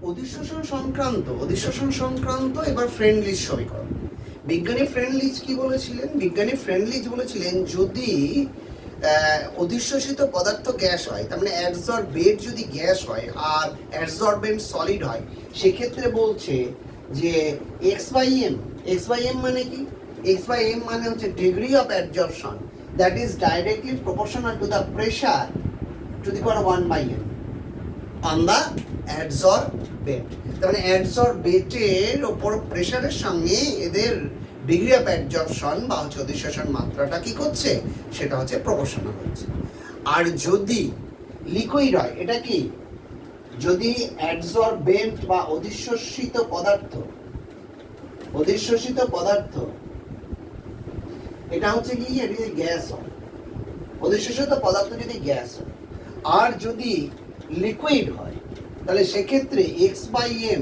অধিশোষণ সংক্রান্ত এবার ফ্রেন্ডলিজ সমীকরণ। বিজ্ঞানী ফ্রেন্ডলিজ কি বলেছিলেন? বিজ্ঞানী ফ্রেন্ডলিজ বলেছিলেন যদি অধিশোষিত পদার্থ গ্যাস হয়, তার মানে অ্যাডসর্বেট যদি গ্যাস হয় আর অ্যাডসর্বেন্ট সলিড হয়, সেক্ষেত্রে বলছে যে x/m মানে কি? x/m মানে হচ্ছে degree of adsorption that is directly proportional to the pressure to the power 1/n on the adsorbate. তার মানে অ্যাডসর্বেটের ওপর প্রেশারের সঙ্গে এদের ডিগ্রি অফ অ্যাডজর্পশন বা হচ্ছে অধিশোষণ মাত্রাটা কি করছে? সেটা হচ্ছে প্রপোর্শনাল হচ্ছে। আর যদি লিকুইড হয়, এটা কি? যদি অ্যাডসর্বেন্ট বা অধিশোষিত পদার্থ এটা হচ্ছে কি? এটি গ্যাস হয়, অধিশোষিত পদার্থ যদি গ্যাস হয় আর যদি লিকুইড হয়, তাহলে সেক্ষেত্রে x/m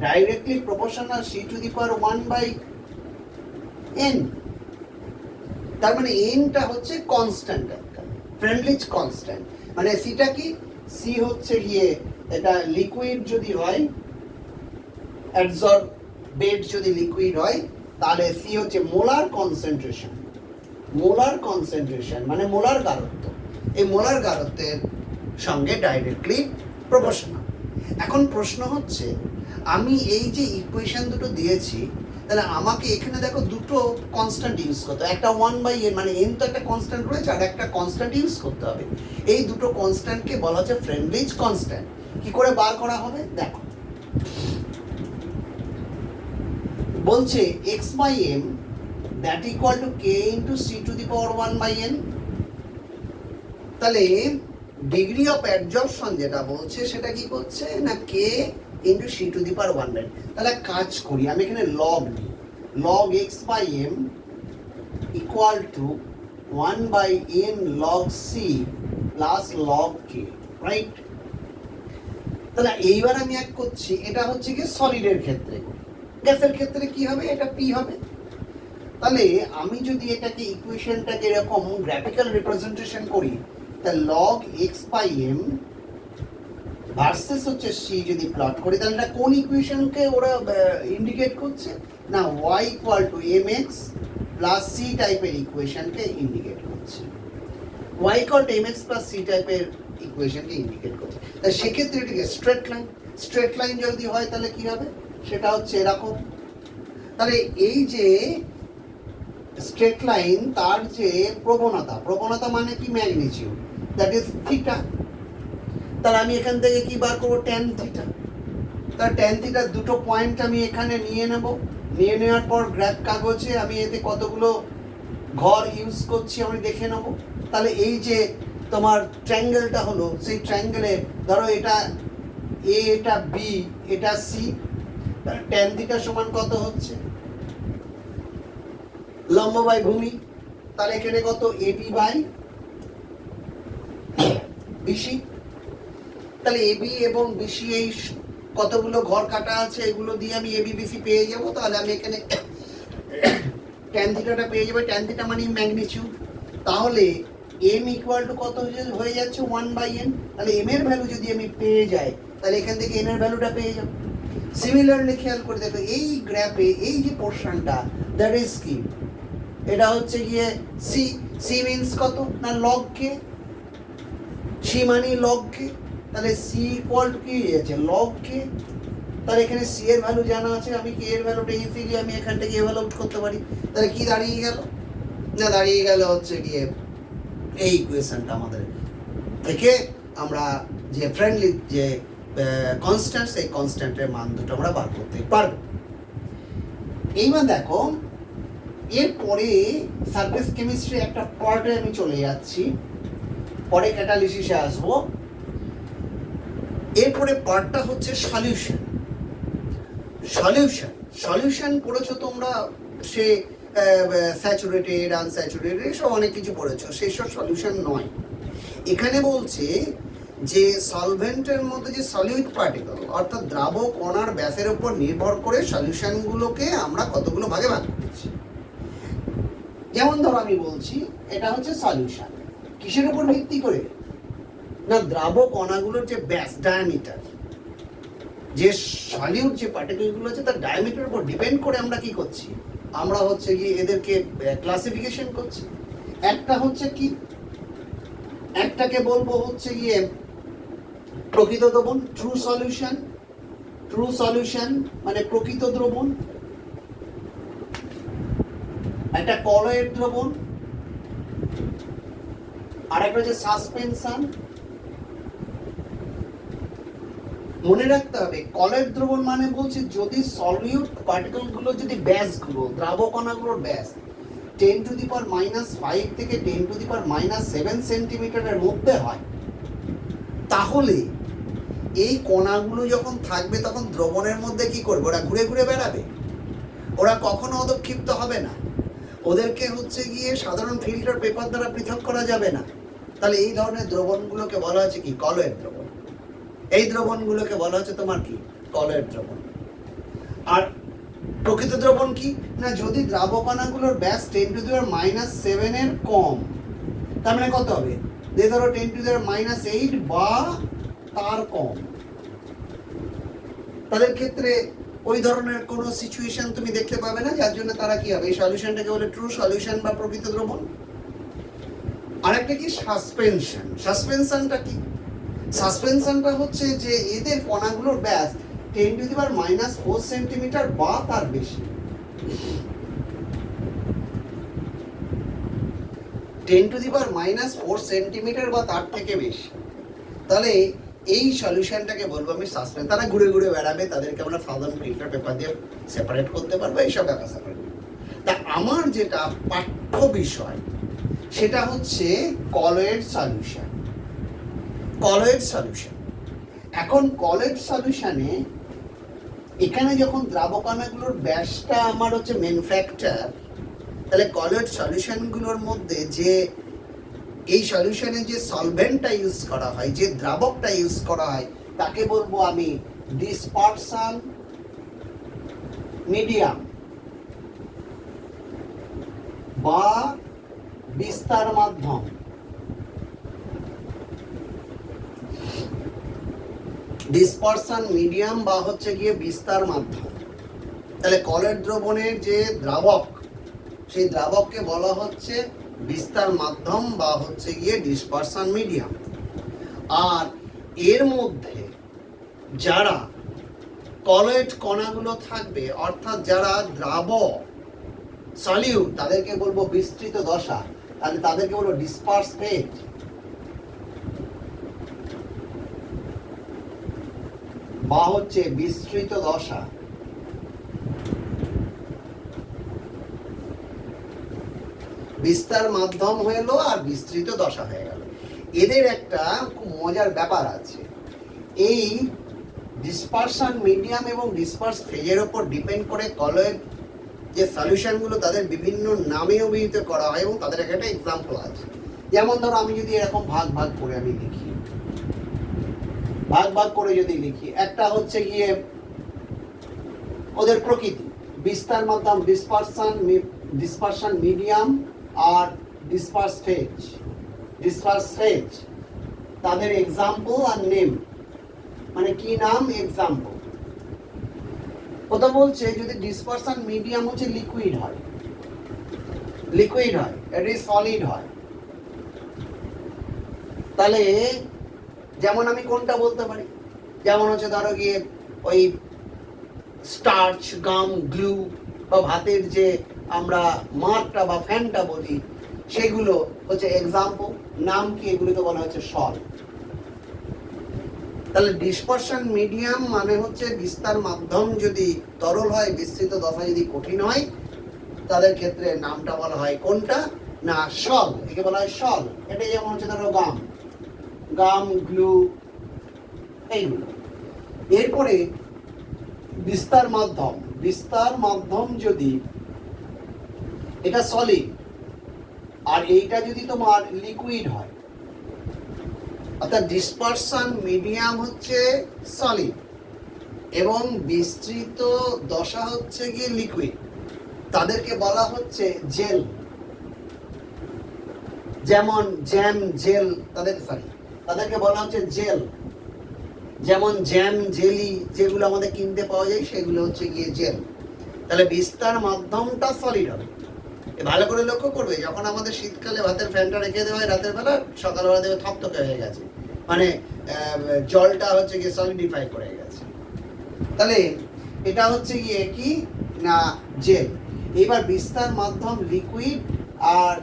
directly proportional c two the power 1/n। তার মানে nটা হচ্ছে কনস্ট্যান্ট, একটা ফ্রেন্ডলিজ কনস্ট্যান্ট। মানে সিটা কি? সি হচ্ছে গিয়ে এটা লিকুইড যদি হয়, অ্যাডসর্বেট যদি লিকুইড হয়, তাহলে সি হচ্ছে মোলার কনসেন্ট্রেশন মানে মোলার গারত্ব। এই মোলার গারত্বের সঙ্গে ডাইরেক্টলি প্রপোর্শনাল। এখন প্রশ্ন হচ্ছে, আমি এই যে ইকুয়েশন দুটো দিয়েছি, তাহলে আমাকে এখানে দেখো দুটো কনস্ট্যান্ট ইউজ করতে হবে। একটা 1/n মানে n তো একটা কনস্ট্যান্ট রয়েছে, আর একটা কনস্ট্যান্ট ইউজ করতে হবে। এই দুটো কনস্ট্যান্টকে বলা হচ্ছে ফ্রেন্ডলিজ কনস্ট্যান্ট। কি করে বার করা হবে দেখো। বলছে x/m that equal to k into c two the power 1/n। তাহলে ডিগ্রি অফ অ্যাডজর্পশন যেটা বলছে সেটা কি করছে না k into c two the power 1/n। তাহলে কাজ করি, আমি এখানে লগ নিই, log x/m equal to 1/n log c plus log k, right? তাহলে এইবার আমি এক করছি, এটা হচ্ছে কি সলিডের ক্ষেত্রে। গ্যাসের ক্ষেত্রে কি হবে? এটা p হবে। তাহলে আমি যদি এটাকে ইকুয়েশনটাকে এরকম গ্রাফিক্যাল রিপ্রেজেন্টেশন করি, তা log x/m ভার্সেস হচ্ছে c যদি প্লট করি, তাহলে এটা কোন ইকুয়েশনকে ওরা ইন্ডিকেট করছে না? y equal to mx plus c টাইপের ইকুয়েশনকে ইন্ডিকেট করছে। y equal to mx plus c টাইপের ইকুয়েশনকে ইন্ডিকেট করছে। তাই সেক্ষেত্রে এটাকে স্ট্রেট লাইন যদি হয় তাহলে কি হবে? সেটা হচ্ছে এরকম। তাহলে এই যে স্ট্রেট লাইন, তার যে প্রবণতা মানে কি? Magnitude, that is theta. তাহলে আমি এখান থেকে কি বার করবো? Tan theta. তাহলে ট্যান থিটার দুটো পয়েন্ট আমি এখানে নিয়ে নেওয়ার পর গ্রাফ কাগজে আমি এতে কতগুলো ঘর ইউজ করছি আমি দেখে নেব। তাহলে এই যে তোমার ট্রায়াঙ্গেলটা হলো, সেই ট্রায়াঙ্গেলে ধরো এটা এ, এটা বি, এটা সি। তাহলে ট্যান থিটা সমান কত হচ্ছে? লম্ব বাই ভূমি। তাহলে এখানে কত? AB by BC. তাহলে এবি এবং বিসি এই কতগুলো ঘর কাটা আছে, এগুলো দিয়ে আমি এবি বিসি পেয়ে যাব। তাহলে আমি এখানে ট্যান থিটাটা পেয়ে যাবো। ট্যান থিটা মানে ম্যাগনিটিউড। তাহলে এম ইকুয়াল টু কত হয়ে যাচ্ছে? 1/n। তাহলে এম এর ভ্যালু যদি আমি পেয়ে যাই, তাহলে এখান থেকে এন এর ভ্যালুটা পেয়ে যাব। সিমিলারলি খেয়াল করে দেখো, এই গ্রাফে এই যে পোর্শনটা, দ্যাট ইজ কি? এটা হচ্ছে গিয়ে সি। সি মিনস কত না? লগ কে। সি মানে লগ কে। তাহলে সি ইকুয়াল টু কি হয়ে যাচ্ছে? লগ কে। তাহলে এখানে সি এর ভ্যালু জানা আছে, আমি কে এর ভ্যালুটা ইজিলি আমি এখান থেকে এভালুয়েট করতে পারি। তাহলে কি দাঁড়িয়ে গেল না? দাঁড়িয়ে গেল হচ্ছে গিয়ে এই ইকুয়েশনটা আমাদের থেকে আমরা যে ফ্রেন্ডলি যে কনস্ট্যান্ট, সেই কনস্ট্যান্টের মান দুটো আমরা বার করতে পারবো। এইবার দেখো, এরপরে সারফেস কেমিস্ট্রি একটা পার্টে আমি চলে যাচ্ছি, পরে ক্যাটালিসিসে আসবো। এরপরে পার্টটা হচ্ছে সলিউশন পড়েছো তোমরা, সে স্যাচুরেটেড, আনস্যাচুরেটেড, এসব অনেক কিছু পড়েছো। সেই সব সলিউশন নয়। এখানে বলছে যে সলভেন্টের মধ্যে যে সলিউট পার্টিকেল অর্থাৎ দ্রাব কণার ব্যাসের উপর নির্ভর করে সলিউশনগুলোকে আমরা কতগুলো ভাগে ভাগ করেছি। যেমন ধরো আমি বলছি এটা হচ্ছে সলিউশন, কিসের উপর ভিত্তি করে না? দ্রাব কণাগুলোর যে ব্যাস, ডায়ামিটার, যে সলিউট যে পার্টিকেলগুলো আছে তার ডায়ামিটারের উপর ডিপেন্ড করে আমরা কি করছি, আমরা হচ্ছে গিয়ে এদেরকে ক্লাসিফিকেশন করছি। একটা হচ্ছে কি, একটাকে বলবো হচ্ছে গিয়ে প্রকৃত দ্রবণ, ট্রু সলিউশন। ট্রু সলিউশন মানে প্রকৃত দ্রবণ। একটা কলয়েড দ্রবণ, আর একটা হচ্ছে সাসপেনশন। মনে রাখতে হবে কলয়েড দ্রবণ মানে বলছে যদি সলিউট পার্টিকেল গুলো, যদি ব্যাস গুলো, দ্রাবক কণাগুলোর ব্যাস 10⁻⁵ থেকে 10⁻⁷ সেন্টিমিটারের মধ্যে হয়, তাহলে এই কণাগুলো যখন থাকবে তখন দ্রবণের মধ্যে কি করবে, ওরা ঘুরে ঘুরে বেড়াবে, ওরা কখনো অদক্ষিপ্ত হবে না, ওদেরকে হচ্ছে গিয়ে সাধারণ ফিল্টার পেপার দ্বারা পৃথক করা যাবে না। তাহলে এই ধরনের দ্রবণগুলোকে বলা হচ্ছে কি, কলয়েড দ্রবণ। এই দ্রবণগুলোকে বলা হচ্ছে তোমার কি, কলয়েড দ্রবণ। আর প্রকৃত দ্রবণ কি না, যদি দ্রাবকণাগুলোর ব্যাস 10⁻⁷ এর কম, তার মানে কত হবে, যে ধরো 10⁻⁸ বা তার কম, তাদের ক্ষেত্রে ওই ধরনের কোনো সিচুয়েশন তুমি দেখতে পাবে না, যার জন্য তারা কি হবে, এই সলিউশনটাকে বলে ট্রু সলিউশন বা প্রকৃত দ্রবণ। আরেকটা কি, সাসপেনশন। সাসপেনশনটা কি, সাসপেনশনটা হচ্ছে যে এদের কণাগুলোর ব্যাস 10⁻⁴ সেন্টিমিটার বা তার বেশি। 10⁻⁴ সেন্টিমিটার বা তার থেকে বেশি, তাহলে এই সলিউশনটাকে বলবো আমি সাসপেন্স। তারা ঘুরে ঘুরে বেড়াবে, তাদেরকে আমরা সাধারণ ফিল্টার পেপার দিয়ে সেপারেট করতে পারবো, এইসব ব্যাপার সেপারেট। তা আমার যেটা পাঠ্য বিষয় সেটা হচ্ছে কলয়েড সলিউশন। কলয়েড সলিউশন, এখন কলয়েড সলিউশনে এখানে যখন দ্রাবকণাগুলোর ব্যাসটা আমার হচ্ছে মেন ফ্যাক্টর, তাহলে কলয়েড সলিউশনগুলোর মধ্যে যে এই সলিউশনে যে সলভেন্টটা ইউজ করা হয়, যে দ্রাবকটা ইউজ করা হয়, তাকে বলবো আমি ডিসপারশন মিডিয়াম বা বিস্তার মাধ্যম। ডিসপারশন মিডিয়াম বা হচ্ছে গিয়ে বিস্তার মাধ্যম। তাহলে কলয়েড দ্রবণের যে দ্রাবক, সেই দ্রাবককে বলা হচ্ছে বিস্তার মাধ্যম বা হচ্ছে গিয়ে ডিসপারশন মিডিয়াম। আর এর মধ্যে যারা কলয়েড কণাগুলো থাকবে, অর্থাৎ যারা দ্রাবক সলিউট, তাদেরকে বলবো বিস্তৃত দশা। তাহলে তাদেরকে বলবো ডিসপার্স ফেজ বা হচ্ছে বিস্তৃত দশা। বিস্তার মাধ্যম হয়ে গেল আর বিস্তৃত দশা হয়ে গেল। এদের একটা খুব মজার ব্যাপার আছে, এই ডিসপারশন মিডিয়াম এবং ডিসপার্স ফেজের উপর ডিপেন্ড করে কলয়েড যে সলিউশনগুলো তাদের বিভিন্ন নামে অভিহিত করা হয়, এবং তাদের একটা এক্সাম্পল আছে। যেমন ধরো আমি যদি এরকম ভাগ ভাগ করে আমি লিখি, ভাগ ভাগ করে যদি লিখি, একটা হচ্ছে গিয়ে ওদের প্রকৃতি, বিস্তার মাধ্যম ডিসপারশন মিডিয়াম আর ডিসপার্স ফেজ। ডিসপার্স ফেজ তাদের এক্সাম্পল আর নেম, মানে কি নাম, এক্সাম্পল। কথা বলছে যদি ডিসপারশন মিডিয়াম হচ্ছে লিকুইড হয়, লিকুইড হয়, এটি সলিড হয়, তাহলে যেমন আমি কোনটা বলতে পারি, যেমন হচ্ছে ধরো গিয়ে ওই স্টার্চ, গাম, গ্লু বা ভাতের যে আমরা মারটা বা ফ্যানটা বলি, সেগুলো হচ্ছে এক্সাম্পল। নাম কি, এগুলোকে বলা হচ্ছে সল। তাহলে ডিসপারশন মিডিয়াম মানে হচ্ছে বিস্তার মাধ্যম যদি তরল হয়, বিস্তৃত দশা যদি কঠিন হয়, তাদের ক্ষেত্রে নামটা বলা হয় কোনটা না, সল। একে বলা হয় সল। এটা যেমন হচ্ছে ধরো গাম, গাম, গ্লু, এইগুলো। এরপরে বিস্তার মাধ্যম, বিস্তার মাধ্যম যদি এটা সলিড আর এইটা যদি তোমার লিকুইড হয়, অর্থাৎ ডিসপারশন মিডিয়াম হচ্ছে সলিড এবং বিস্তৃত দশা হচ্ছে গিয়ে লিকুইড, তাদেরকে বলা হচ্ছে জেল। যেমন জ্যাম, জেল, তাদেরকে বলা হচ্ছে জেল। যেমন জ্যাম, জেলি যেগুলো আমাদের কিনতে পাওয়া যায় সেগুলো হচ্ছে গিয়ে জেল। তাহলে বিস্তার মাধ্যমটা সলিড হবে। ভালো করে লক্ষ্য করবে, যখন আমাদের শীতকালে ভাতের ফ্যানটা রেখে দেওয়া হয় রাতের বেলা, সকালবেলা দেবে থকথকে হয়ে গেছে, মানে জলটা হচ্ছে গিয়ে সলিডিফাই করে গেছে। তাহলে এটা হচ্ছে গিয়ে কি না জেল। এবার বিস্তার মাধ্যম লিকুইড আর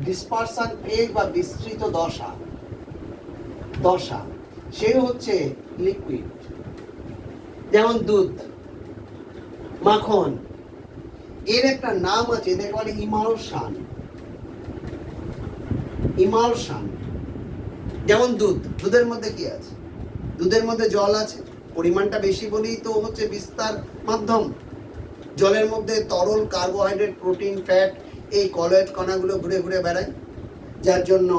ডিসপারশন ফেজ বা বিস্তৃত দশা, সে হচ্ছে লিকুইড। যেমন দুধ, মাখন, এর একটা নাম আছে, এদের বলে ইমালশন। যেমন দুধের মধ্যে কি আছে? দুধের মধ্যে জল আছে, পরিমাণটা বেশি বলেই তো হচ্ছে বিস্তার মাধ্যম। জলের মধ্যে তরল কার্বোহাইড্রেট, প্রোটিন, ফ্যাট, এই কলয়েড কণাগুলো ঘুরে ঘুরে বেড়ায়, যার জন্য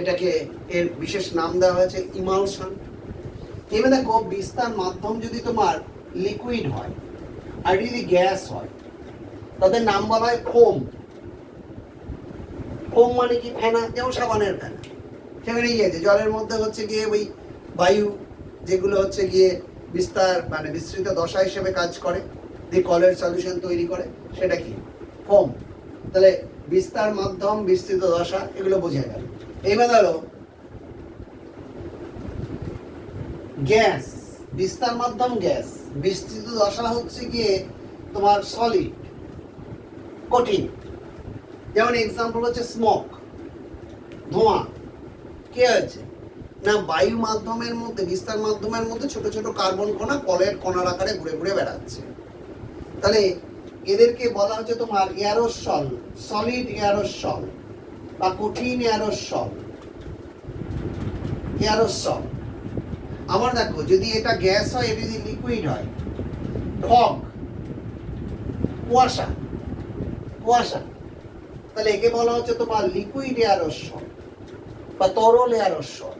এটাকে এর বিশেষ নাম দেওয়া হয়েছে ইমালশন। এবার দেখো, বিস্তার মাধ্যম যদি তোমার লিকুইড হয় আর যদি গ্যাস হয়, তাদের নাম বলা হয় ফোম। ফোম মানে কি? ফেনা, যেমন সাবানের ফেনা। সেখানে আছে জলের মধ্যে হচ্ছে গিয়ে ওই বায়ু, যেগুলো হচ্ছে গিয়ে বিস্তার মানে বিস্তৃত দশা হিসেবে কাজ করে, দিয়ে কলের সলিউশন তৈরি করে, সেটা কি? ফোম। তাহলে বিস্তার মাধ্যম, বিস্তৃত দশা, এগুলো বোঝা গেল। এইবার ধরো গ্যাস, বিস্তার মাধ্যম গ্যাস, বিস্তৃত দশা হচ্ছে গিয়ে তোমার সলিড, কঠিন। যেমন এক্সাম্পল হচ্ছে স্মোক, ধোঁয়া। কে আছে না বায়ু মাধ্যমের মধ্যে, বিস্তার মাধ্যমের মধ্যে ছোট ছোট কার্বন কণা কলের কণার আকারে ঘুরে ঘুরে বেড়াচ্ছে। তাহলে এদেরকে বলা হচ্ছে তোমার এয়ারোসল, সলিড এয়ারোসল বা কঠিন এয়ারোসল। আমার দেখো, যদি এটা গ্যাস হয়, এটা যদি লিকুইড হয়, ফগ, কুয়াশা, তাহলে একে বলা হচ্ছে তোমার লিকুইড এয়ারোসল বা তরল এয়ারোসল।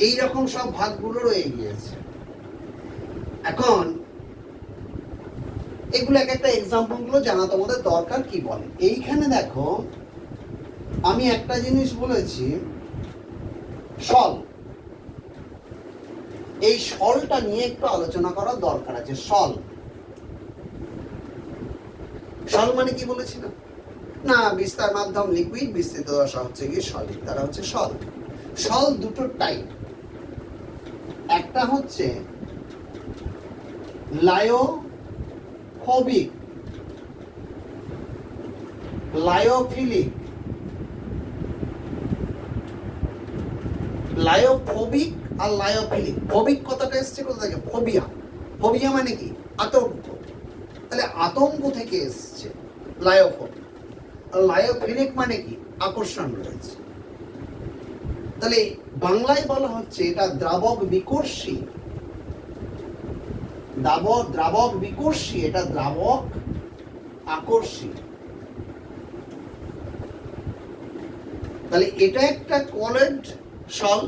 এইরকম সব ভাগগুলো রয়ে গিয়েছে। এখন এগুলো এক একটা এক্সাম্পল গুলো জানা তোমাদের দরকার। কি বলে এইখানে দেখো, আমি একটা জিনিস বলেছি, সল। এই সলটা নিয়ে একটু আলোচনা করার দরকার আছে। সল মানে কি বলেছিলাম না? বিস্তার মাধ্যম লিকুইড, বিস্তৃত দশা হচ্ছে গিয়ে সলিড, তারা হচ্ছে সল। দুটো টাইপ, একটা হচ্ছে লায়োফোবিক, লায়োফিলিক। লায়োফোবিক আর লায়োফিলিক। ফোবিক কথাটা এসছে কোথা থেকে? ফোবিয়া মানে কি? আতঙ্ক। তাহলে আতঙ্ক থেকে এসছে লায়োফোবিক। আর লায়োফিলিক মানে কি? আকর্ষণ রয়েছে। তাহলে বাংলায় বলা হচ্ছে এটা দ্রাবক বিকর্ষী। দ্রাবক বিকর্ষী, এটা দ্রাবক আকর্ষী। তাহলে এটা একটা কলেড সল,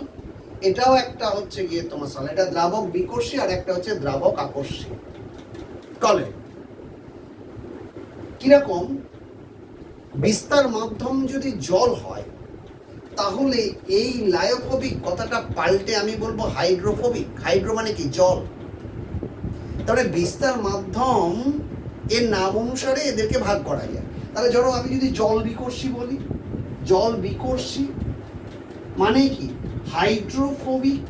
এটাও একটা হচ্ছে গিয়ে তোমার সল। এটা দ্রাবক বিকর্ষী আর একটা হচ্ছে দ্রাবক আকর্ষী, কলেড। কিরকম? বিস্তার মাধ্যম যদি জল হয়, তাহলে এই লায়োফোবিক কথাটা পাল্টে আমি বলবো হাইড্রোফোবিক। হাইড্রো মানে কি? জল। তাহলে বিস্তার মাধ্যম এর নাম অনুসারে এদেরকে ভাগ করা যায়। তাহলে ধরো আমি যদি জল বিকর্ষী বলি, জল বিকর্ষী মানে কি? হাইড্রোফোবিক।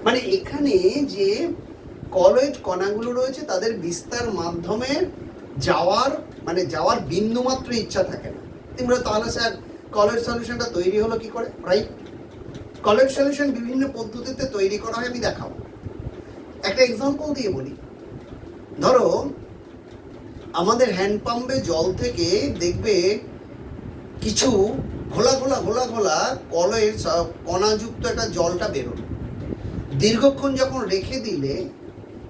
মানে এখানে যে কলয়েড কণাগুলো রয়েছে, তাদের বিস্তার মাধ্যমে যাওয়ার বিন্দু মাত্র ইচ্ছা থাকে না। তোমরা তাহলে স্যার কলয়েড সলিউশনটা তৈরি হলো কি করে? রাইট, কলয়েড সলিউশন বিভিন্ন পদ্ধতিতে তৈরি করা হয়, আমি দেখাবো। একটা এক্সাম্পল দিয়ে বলি। ধরো আমাদের হ্যান্ডপাম্পে জল থেকে দেখবে কিছু ঘোলা কলয়ের কণাযুক্ত একটা জলটা বেরোলো। দীর্ঘক্ষণ যখন রেখে দিলে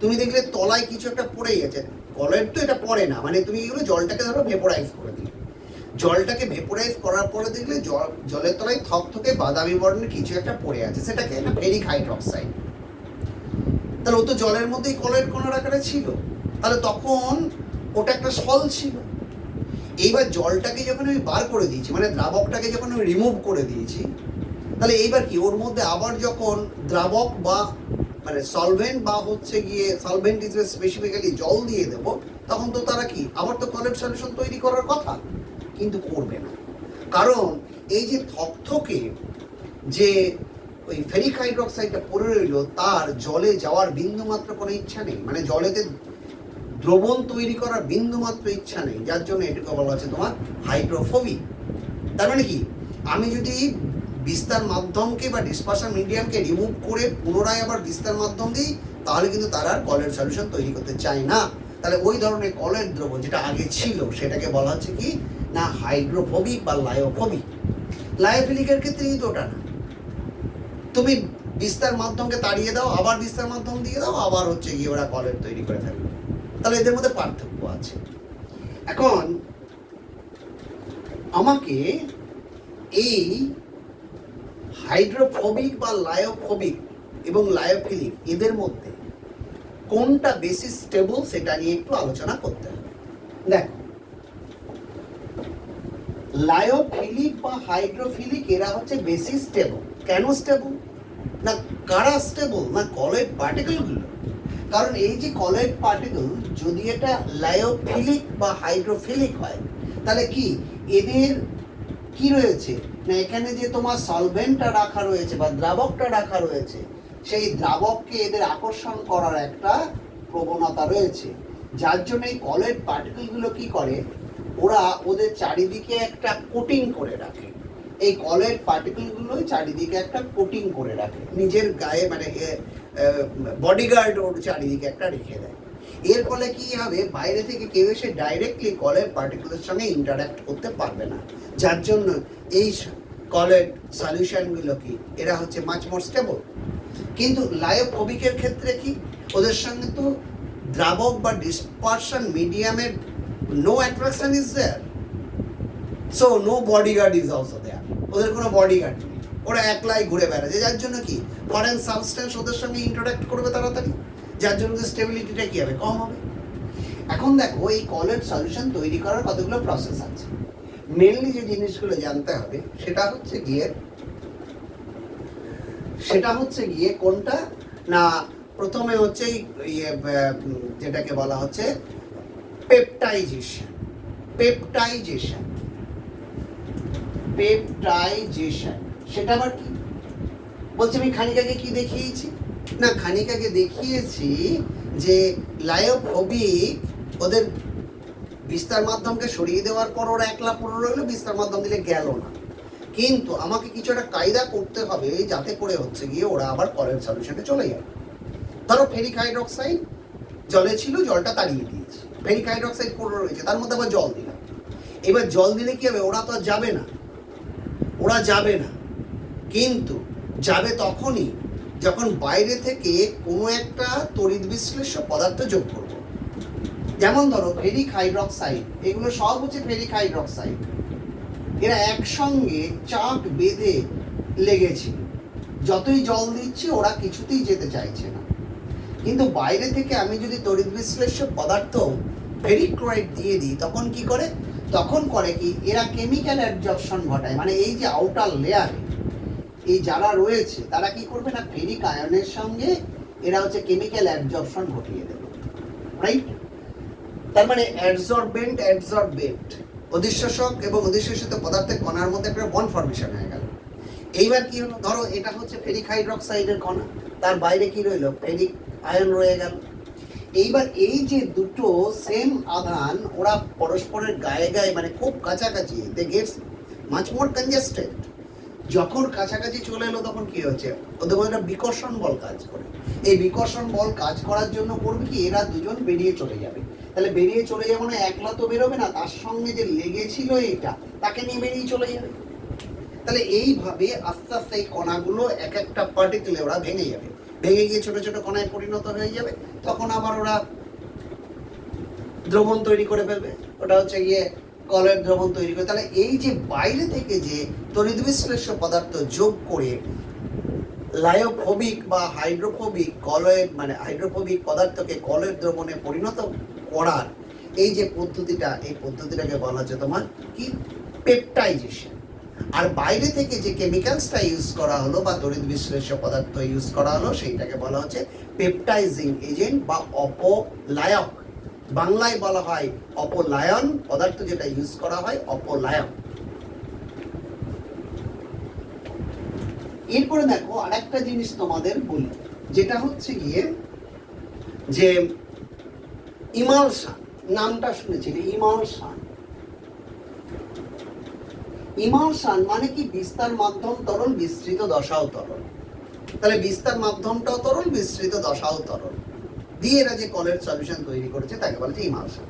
তুমি দেখলে তলায় কিছু একটা পড়ে গেছে। কলয়েড তো এটা পড়ে না, মানে তুমি এগুলো জলটাকে ধরো ভেপোরাইজ করে দিলে। জলটাকে ভেপোরাইজ করার পরে দেখলে জলের তলায় থকথকে বাদামি বর্ণের কিছু একটা পড়ে আছে, সেটাকে একটা ফেরিক হাইড্রক্সাইড। তাহলে ও তো জলের মধ্যেই কলয়েড কণার আকারে ছিল, তাহলে তখন ওটা একটা সল ছিল। এইবার জলটাকে যখন আমি বার করে দিয়েছি, মানে দ্রাবকটাকে যখন আমি রিমুভ করে দিয়েছি, তাহলে এইবার কি ওর মধ্যে আবার যখন দ্রাবক বা মানে সলভেন্ট বা হচ্ছে গিয়ে সলভেন্ট ইজ স্পেসিফিক্যালি জল দিয়ে দেবো, তখন তো তারা কি আবার তো কলের সলিউশন তৈরি করার কথা, কিন্তু করবে না। কারণ এই যে থকথকে যে ওই ফেরিক হাইড্রোক্সাইডটা পড়ে রইল, তার জলে যাওয়ার বিন্দু মাত্র কোনো ইচ্ছা নেই, মানে জলেতে দ্রবণ তৈরি করার বিন্দু মাত্র ইচ্ছা নেই, যার জন্য এটুকু বলা হচ্ছে তোমার হাইড্রোফোবিক। তার মানে কি, আমি যদি বিস্তার মাধ্যমকে বা ডিসপারশন মিডিয়ামকে রিমুভ করে পুনরায় আবার বিস্তার মাধ্যম দিই, তাহলে কিন্তু তারা আর কলের সলিউশন তৈরি করতে চায় না। তাহলে ওই ধরনের কলের দ্রবণ যেটা আগে ছিল সেটাকে বলা হচ্ছে কি না হাইড্রোফোবিক বা লায়োফোবিক। লায়োফিলিকের ক্ষেত্রে কিন্তু ওটা না, তুমি বিস্তার মাধ্যমকে তাড়িয়ে দাও, আবার বিস্তার মাধ্যম দিয়ে দাও, আবার হচ্ছে গিয়ে ওরা কলের তৈরি করে ফেলবে। তাহলে এদের মধ্যে পার্থক্য আছে। এখন আমাকে এই হাইড্রোফোবিক বা লায়োফোবিক এবং লায়োফিলিক এদের মধ্যে কোনটা বেশি স্টেবল সেটা নিয়ে একটু আলোচনা করতে হবে। দেখো, লায়োফিলিক বা হাইড্রোফিলিক এরা হচ্ছে বেশি স্টেবল। কেন স্টেবল? না কারা স্টেবল? না কলয়েড পার্টিকেলগুলো। কারণ এই যে কলয়েড পার্টিকেল যদি এটা লায়োফিলিক বা হাইড্রোফিলিক হয়, তাহলে কি এদের কি রয়েছে না এখানে যে তোমার সলভেন্টটা রাখা রয়েছে বা দ্রাবকটা রাখা রয়েছে, সেই দ্রাবককে এদের আকর্ষণ করার একটা প্রবণতা রয়েছে, যার জন্য এই কলয়েড পার্টিকেলগুলো কি করে, ওরা ওদের চারিদিকে একটা কোটিং করে রাখে। এই কলয়েড পার্টিকেলগুলো চারিদিকে একটা কোটিং করে রাখে, নিজের গায়ে মানে বডিগার্ড ওর চারিদিকে একটা রেখে দেয়। এর ফলে কি হবে, বাইরে থেকে কেউ এসে ডাইরেক্টলি কলয়েড পার্টিকেলের সঙ্গে ইন্টারাক্ট করতে পারবে না, যার জন্য এই কলয়েড সলিউশনগুলো কি এরা হচ্ছে মাচ মোর স্টেবল। কিন্তু লায়োফোবিকের ক্ষেত্রে কি, ওদের সঙ্গে তো দ্রাবক বা ডিসপারশন মিডিয়ামের no attraction is there, so no bodyguard is also there. ওদের কোনো বডিগার্ড নেই, ওরা একলাই ঘুরে বেড়াচ্ছে, যার জন্য কি ফরেন সাবস্টেন্স ওদের সঙ্গে ইন্টারাক্ট করবে তাড়াতাড়ি, যার জন্য স্টেবিলিটিটা কি হবে, কম হবে। এখন দেখো এই কলয়েড সলিউশন তৈরি করার কতগুলো প্রসেস আছে। মেনলি যে জিনিসগুলো জানতে হবে সেটা হচ্ছে গিয়ে কোনটা না, প্রথমে হচ্ছে যেটাকে বলা হচ্ছে পেপটাইজেশন। পেপটাইজেশন পেপটাইজেশন সেটা আবার কি বলছে? আমি খানিক আগে কি দেখিয়েছি না, খানিক আগে দেখিয়েছি যে লায়োফোবিক ওদের বিস্তার মাধ্যমকে সরিয়ে দেওয়ার পর ওরা একলা পড়ে রইলো, বিস্তার মাধ্যম দিলে গেল না। কিন্তু আমাকে কিছু একটা কায়দা করতে হবে যাতে করে হচ্ছে গিয়ে ওরা আবার কলের সলিউশনে চলে যাবে। ধরো ফেরিক হাইড্রোক্সাইড জলে ছিল, জলটা তাড়িয়ে দিয়েছি, ফেরিক হাইড্রোক্সাইড পড়ে রয়েছে, তার মধ্যে আবার জল দিলাম। এবার জল দিলে কি হবে, ওরা তো আর যাবে না, ওরা যাবে না, কিন্তু যাবে তখনই যখন বাইরে থেকে কোনো একটা তড়িৎ বিশ্লেষ্য পদার্থ যোগ করবো। যেমন ধরো ফেরিক হাইড্রোক্সাইড, এগুলো সব হচ্ছে ফেরিক হাইড্রোক্সাইড, এরা একসঙ্গে চাক বেঁধে লেগেছিল, যতই জল দিচ্ছি ওরা কিছুতেই যেতে চাইছে না। কিন্তু বাইরে থেকে আমি যদি তড়িৎ বিশ্লেষ্য পদার্থ ফেরিক ক্লোরাইড দিয়ে দিই, তখন কি করে, তখন করে কি এরা কেমিক্যাল অ্যাডজর্পশন ঘটায়, মানে এই যে আউটার লেয়ারে এই যারা রয়েছে তারা কি করবে না ফেরিক আয়নের সঙ্গে এরা হচ্ছে কেমিক্যাল অ্যাডজর্পশন ঘটিয়ে দেবে, রাইট? তার মানে অ্যাডসর্বেন্ট অধিশোষক এবং অধিশোষিত পদার্থের কণার মধ্যে একটা বন্ড ফর্মেশন হয়ে গেল। এইবার কি হলো, ধরো এটা হচ্ছে ফেরিক হাইড্রোক্সাইডের কণা, তার বাইরে কি রইলো, ফেরিক আয়ন রয়ে গেল। এইবার এই যে দুটো সেম আধান ওরা পরস্পরের গায়ে গায়ে মানে খুব কাছাকাছি, দে গেটস মাচ মোর কনজেস্টেড। যখন কাছাকাছি চলে এলো তখন কি হচ্ছে, ওদের মধ্যে একটা বিকর্ষণ বল কাজ করে। এই বিকর্ষণ বল কাজ করার জন্য করবে কি, এরা দুজন বেরিয়ে চলে যাবে। তাহলে বেরিয়ে চলে যাবো না, একলা তো বেরোবে না, তার সঙ্গে যে লেগেছিল এটা তাকে নিয়ে বেরিয়ে চলে যাবে। তাহলে এইভাবে আস্তে আস্তে এই কণাগুলো এক একটা পার্টিকেলে ওরা ভেঙে যাবে, ভেঙে গিয়ে ছোট ছোট কণায় পরিণত হয়ে যাবে, তখন আবার ওরা দ্রবণ তৈরি করে ফেলবে, ওটা হচ্ছে গিয়ে কলয়েড দ্রবণ তৈরি করে। তাহলে এই যে বাইরে থেকে যে তড়িৎ বিশ্লেষ্য পদার্থ যোগ করে লায়োফোবিক বা হাইড্রোফোবিক কলয়েড মানে হাইড্রোফোবিক পদার্থকে কলয়েড দ্রবণে পরিণত করার এই যে পদ্ধতিটা, এই পদ্ধতিটাকে বলা হচ্ছে তোমার কি পেপটাইজেশন। আর বাইরে থেকে যে কেমিক্যালসটা ইউজ করা হলো বা তড়িৎ বিশ্লেষ্য পদার্থ ইউজ করা হলো সেইটাকে বলা হচ্ছে পেপটাইজিং এজেন্ট বা অপলায়ক। বাংলায় বলা হয় অপলায়ন, পদার্থ যেটা ইউজ করা হয় অপলায়ক। এরপরে দেখো আরেকটা জিনিস তোমাদের বলি, যেটা হচ্ছে গিয়ে যে ইমালশন, নামটা শুনেছিলে ইমালশন। ইমালশন মানে কি? বিস্তার মাধ্যম তরল, বিস্তৃত দশাও তরল। তাহলে বিস্তার মাধ্যমটাও তরল, বিস্তৃত দশাও তরল দিয়ে এরা যে কলের সলিউশন তৈরি করেছে তাকে বলা হচ্ছে ইমালশন।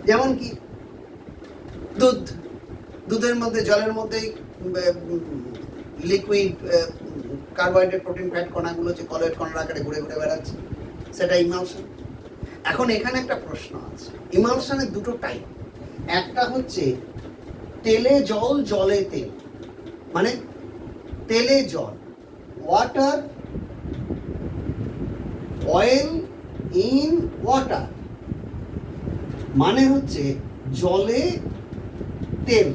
যেমন কি দুধের মধ্যে, জলের মধ্যে লিকুইড কার্বোহাইড্রেট, প্রোটিন, ফ্যাট কণাগুলো যে কলের কণার আকারে ঘুরে ঘুরে বেড়াচ্ছে, সেটা ইমালশন। এখন এখানে একটা প্রশ্ন আছে, ইমালশনের দুটো টাইপ। একটা হচ্ছে তেলে জল, জলে তেল, মানে তেলে জল, ওয়াটার অয়েল ইন ওয়াটার, মানে হচ্ছে জলে তেল,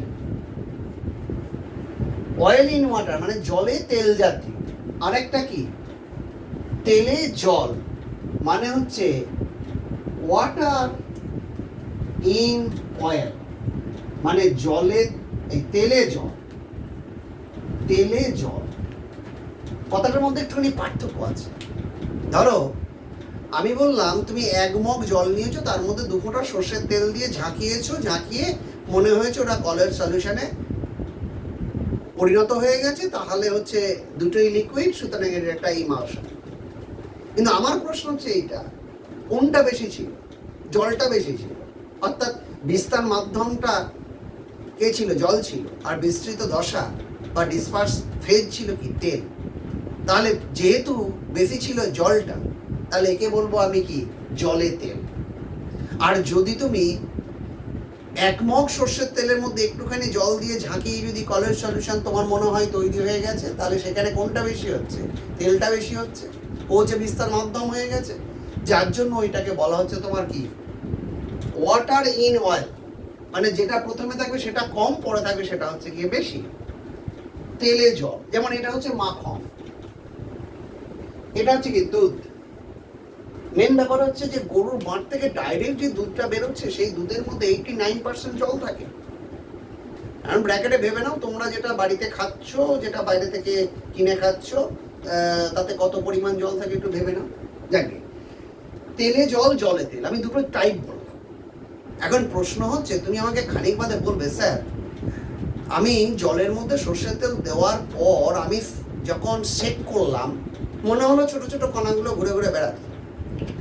অয়েল ইন ওয়াটার মানে জলে তেল জাতীয়। আরেকটা কি? তেলে জল, মানে হচ্ছে ওয়াটার ইন অয়েল, মানে জলে, এই তেলে জল, তেলে জল কথাটার মধ্যে একটুখানি পার্থক্য আছে। ধরো আমি বললাম তুমি 1 মগ জল নিয়েছো, তার মধ্যে 2 ফোঁটা সর্ষের তেল দিয়ে ঝাঁকিয়েছো, ঝাঁকিয়ে মনে হয়েছে ওটা কলের সলিউশনে পরিণত হয়ে গেছে, তাহলে হচ্ছে দুটোই লিকুইড, সুতরাং এর একটা ইমালশন। কিন্তু আমার প্রশ্ন হচ্ছে এইটা, কোনটা বেশি ছিল? জলটা বেশি ছিল, অর্থাৎ বিস্তার মাধ্যমটা কে ছিল? জল ছিল। আর বিস্তৃত দশা বা ডিসপার্স ফেজ ছিল কি? তেল। তাহলে যেহেতু বেশি ছিল জলটা, তাহলে একে বলবো আমি কি? জলে তেল। আর যদি তুমি 1 মগ সর্ষের তেলের মধ্যে একটুখানি জল দিয়ে ঝাঁকিয়ে যদি কলের সলিউশন তোমার মনে হয় তৈরি হয়ে গেছে, তাহলে সেখানে কোনটা বেশি হচ্ছে? তেলটা বেশি হচ্ছে, ও যে বিস্তার মাধ্যম হয়ে গেছে, যার জন্য ওইটাকে বলা হচ্ছে তোমার কি? ওয়াটার ইন অয়েল, মানে যেটা প্রথমে থাকবে সেটা কম, পরে থাকবে সেটা হচ্ছে গিয়ে বেশি। তেলে জল, যেমন এটা হচ্ছে মাখন, এটা হচ্ছে কি? দুধ। মেন ব্যাপার হচ্ছে যে গরুর মাঠ থেকে ডাইরেক্ট যে দুধটা বেরোচ্ছে, সেই দুধের মধ্যে 89% জল থাকে। কারণ ব্র্যাকেটে ভেবে নাও তোমরা যেটা বাড়িতে খাচ্ছ, যেটা বাইরে থেকে কিনে খাচ্ছ, তাতে কত পরিমাণ জল থাকে একটু ভেবে নাও। যাকে তেলে জল, জলে তেল, আমি দুটো টাইপ বললাম। এখন প্রশ্ন হচ্ছে, তুমি আমাকে খানিক বাদে বলবে স্যার আমি জলের মধ্যে সর্ষের তেল দেওয়ার পর আমি যখন সেক করলাম, মনে হলো ছোট ছোট কণাগুলো ঘুরে ঘুরে বেড়াচ্ছে,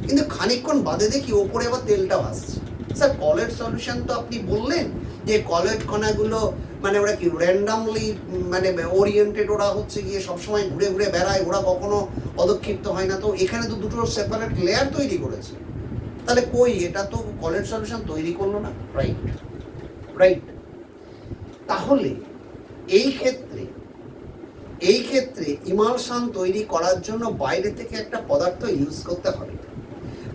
কিন্তু খানিকক্ষণ বাদে দেখি ওপরে আবার তেলটা ভাসছে। স্যার কলের সলিউশন তো আপনি বললেন যে কলের কণাগুলো মানে ওরা কি র্যান্ডামলি মানে ওরিয়েন্টেড, ওরা হচ্ছে গিয়ে সবসময় ঘুরে ঘুরে বেড়ায়, ওরা কখনো পদক্ষিপ্ত হয় না, তো এখানে তো দুটো সেপারেট লেয়ার তৈরি করেছে, তাহলে কই এটা তো কলের সলিউশন তৈরি করলো না। Right right. তাহলে এই ক্ষেত্রে ইমালশন তৈরি করার জন্য বাইরে থেকে একটা পদার্থ ইউজ করতে হবে।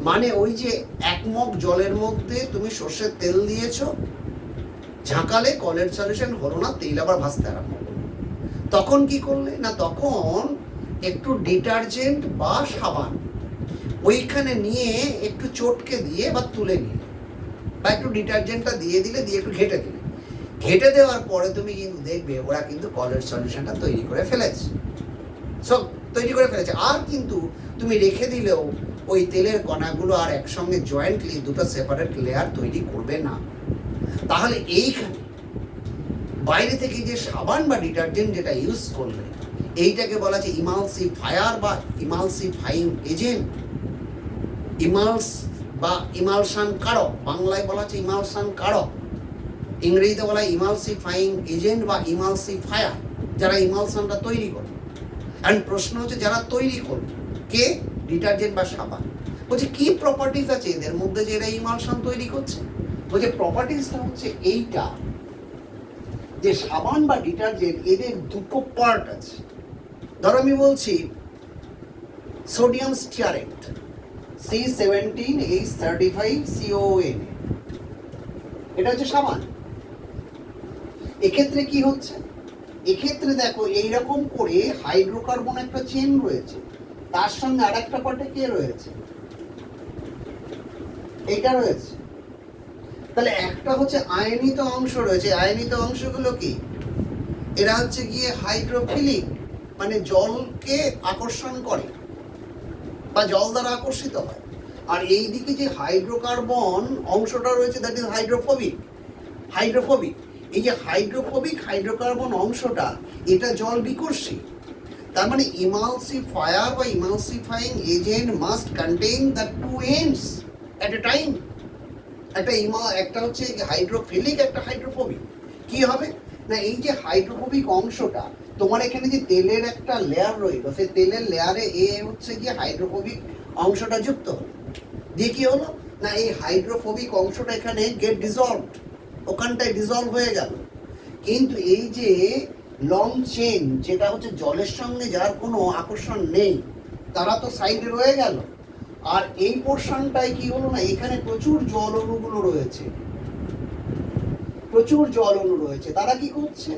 মানে ওই যে 1 মগ জলের মধ্যে তুমি সর্ষের তেল দিয়েছো, ঝাঁকালে কলের সলিউশন হলো না, তেল আবার ভাসতে আরম্ভ করলো, তখন কি করলে না, তখন একটু ডিটারজেন্ট বা সাবান ওইখানে নিয়ে একটু চটকে দিয়ে বা তুলে নিলে, বা একটু ডিটারজেন্টটা দিয়ে দিলে, দিয়ে একটু ঘেটে দিলে, ঘেটে দেওয়ার পরে তুমি কিন্তু দেখবে ওরা কিন্তু কলের সলিউশনটা তৈরি করে ফেলেছে, সব তৈরি করে ফেলেছে। আর কিন্তু তুমি রেখে দিলেও ওই তেলের কণাগুলো আর একসঙ্গে জয়েন্টলি দুটো সেপারেট লেয়ার তৈরি করবে না। তাহলে এইখানে বাইরে থেকে যে সাবান বা ডিটারজেন্ট যেটা ইউজ করলে, এইটাকে বলা হচ্ছে ইমালসিফায়ার বা ইমালসিফাইং এজেন্ট, বা ইমালশন কারক, বাংলায় বলা হচ্ছে ইমালশন কারক, ইংরেজিতে বলা হয় ইমালসিফাইং এজেন্ট বা ইমালসিফায়ার, যারা ইমালশনটা তৈরি করে। অ্যান্ড প্রশ্ন হচ্ছে যারা তৈরি করবে কে? ডিটারজেন্ট বা সাবান। বলছে কি প্রপার্টিজ আছে এদের মধ্যে যে এরা ইমালশন তৈরি করছে? বলছে প্রপার্টিজটা হচ্ছে এইটা, যে সাবান বা ডিটারজেন্ট এদের দুটো পার্ট আছে। ধরো আমি বলছি সোডিয়াম স্টিয়ারেট C17H35CON, এটা হচ্ছে সাবান। এক্ষেত্রে কি হচ্ছে এক্ষেত্রে দেখো এইরকম করে হাইড্রোকার্বন একটা চেন রয়েছে, তার সঙ্গে আর একটা পার্টে কে রয়েছে, এইটা রয়েছে। তাহলে একটা হচ্ছে আয়নিত অংশ রয়েছে, আয়নিত অংশগুলো কি, এরা হচ্ছে গিয়ে হাইড্রোফিলিক, মানে জলকে আকর্ষণ করে বা জল দ্বারা আকর্ষিত হয়। আর এই দিকে যে হাইড্রোকার্বন অংশটা রয়েছে দ্যাট ইজ হাইড্রোফোবিক। হাইড্রোফোবিক, এই যে হাইড্রোফোবিক হাইড্রোকার্বন অংশটা এটা জল বিকর্ষী। তার মানে ইমালসিফায়ার বা emulsifying agent must contain the two ends at a time. একটা হচ্ছে হাইড্রোফিলিক, একটা হাইড্রোফোবিক। কি হবে না, এই যে হাইড্রোফোবিক অংশটা, তোমার এখানে যে তেলের একটা লেয়ার রইল, সেই তেলের লেয়ারে হচ্ছে গিয়ে হাইড্রোফোবিক অংশটা যুক্ত হলো, দিয়ে কি হলো না, এই হাইড্রোফোবিক অংশটা এখানে গেট ডিজলভড, ওখানটায় ডিজলভ হয়ে গেল। কিন্তু এই যে লং চেন, যেটা হচ্ছে জলের সঙ্গে যার কোনো আকর্ষণ নেই, তারা তো সাইডে রয়ে গেল। আর এই পোর্শনটাই কি হলো না, এখানে প্রচুর জল অণুগুলো রয়েছে, প্রচুর জল অণু রয়েছে। তারা কি করছে,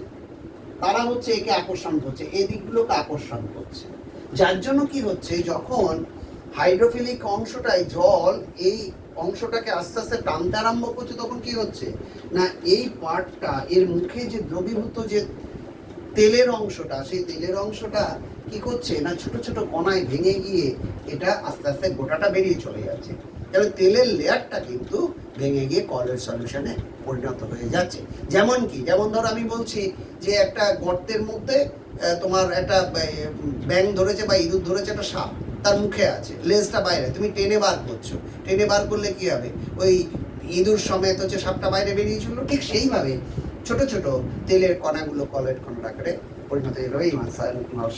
তারা হচ্ছে একে আকর্ষণ করছে, এই দিকগুলোকে আকর্ষণ করছে। যার জন্য কি হচ্ছে, যখন হাইড্রোফিলিক অংশটায় জল এই অংশটাকে আস্তে আস্তে টানতে আরম্ভ করছে, তখন কি হচ্ছে না, এই পার্টটা এর মুখে যে দ্রবীভূত যে তেলের অংশটা, সেই তেলের অংশটা কি করছে না, ছোট ছোট কণায় ভেঙে গিয়ে এটা আস্তে আস্তে গোটাটা বেরিয়ে চলে যাচ্ছে। তাহলে তেলের লেয়ারটা কিন্তু ভেঙে গিয়ে কলের সলিউশনে পরিণত হয়ে যাচ্ছে। যেমন কি, যেমন ধর আমি বলছি যে একটা গর্তের মধ্যে তোমার একটা ব্যাঙ ধরেছে বা ইঁদুর ধরেছে, একটা সাপ তার মুখে আছে, লেজটা বাইরে, তুমি টেনে বার করছো, টেনে বার করলে কি হবে, ওই ইঁদুর সমেত হচ্ছে সাপটা বাইরে বেরিয়ে চললো। ঠিক সেইভাবে ছোট ছোট তেলের কণাগুলো কলের কণার আকারে পরিণত হয়ে গেল এই মাছ